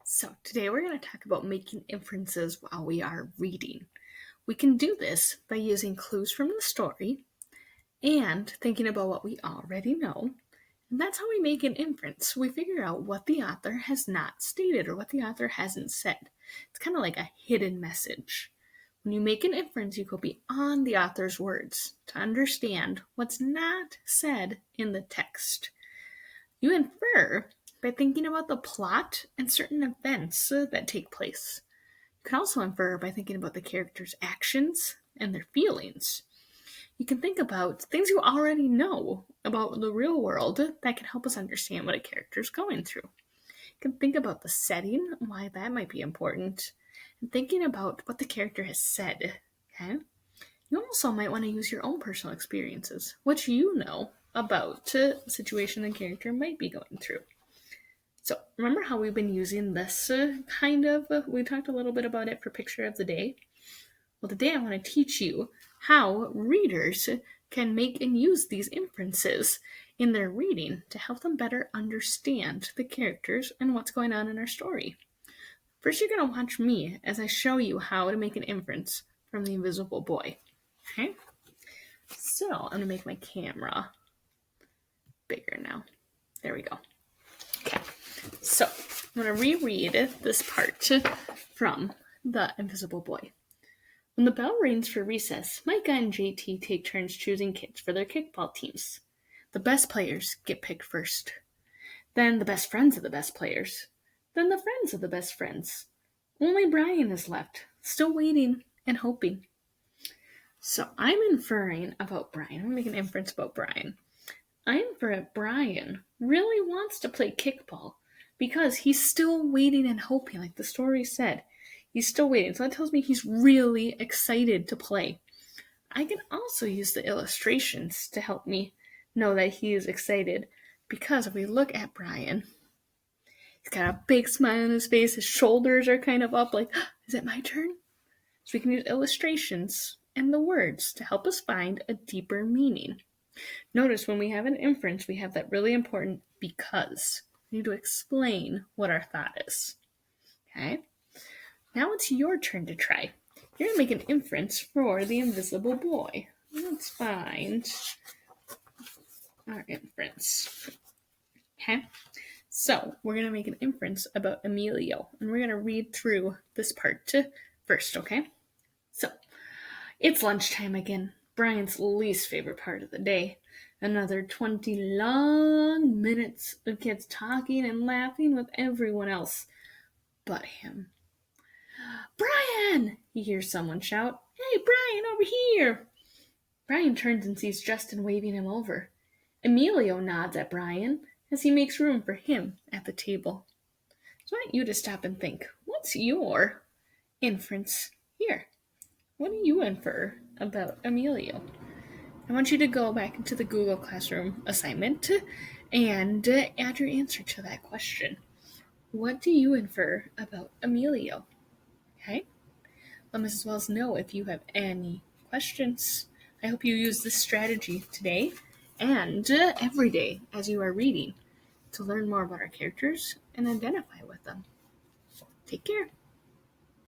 So, today we're going to talk about making inferences while we are reading. We can do this by using clues from the story and thinking about what we already know. And that's how we make an inference. We figure out what the author has not stated or what the author hasn't said. It's kind of like a hidden message. When you make an inference, you go beyond the author's words to understand what's not said in the text. You infer by thinking about the plot and certain events that take place. You can also infer by thinking about the characters' actions and their feelings. You can think about things you already know about the real world that can help us understand what a character is going through. You can think about the setting, why that might be important, and thinking about what the character has said. Okay? You also might want to use your own personal experiences, what you know about the situation the character might be going through. So, remember how we've been using this we talked a little bit about it for picture of the day? Well, today I want to teach you how readers can make and use these inferences in their reading to help them better understand the characters and what's going on in our story. First, you're going to watch me as I show you how to make an inference from the invisible boy. Okay? So, I'm going to make my camera bigger now. There we go. Okay. So, I'm going to reread this part from The Invisible Boy. When the bell rings for recess, Micah and JT take turns choosing kids for their kickball teams. The best players get picked first. Then the best friends of the best players. Then the friends of the best friends. Only Brian is left, still waiting and hoping. So I'm inferring about Brian. I'm going to make an inference about Brian. I infer that Brian really wants to play kickball because he's still waiting and hoping, like the story said. He's still waiting. So that tells me he's really excited to play. I can also use the illustrations to help me know that he is excited because if we look at Brian, he's got a big smile on his face. His shoulders are kind of up like, is it my turn? So we can use illustrations and the words to help us find a deeper meaning. Notice when we have an inference, we have that really important because. We need to explain what our thought is. Okay? Now it's your turn to try. You're going to make an inference for the invisible boy. Let's find our inference. Okay? So, we're going to make an inference about Emilio, and we're going to read through this part first, okay? So, it's lunchtime again, Brian's least favorite part of the day. Another 20 long minutes of kids talking and laughing with everyone else but him. Brian! He hears someone shout. Hey, Brian, over here! Brian turns and sees Justin waving him over. Emilio nods at Brian as he makes room for him at the table. So I want you to stop and think, what's your inference here? What do you infer about Emilio? I want you to go back into the Google Classroom assignment and add your answer to that question. What do you infer about Emilio? Okay? Let Mrs. Wells know if you have any questions. I hope you use this strategy today and every day as you are reading to learn more about our characters and identify with them. Take care.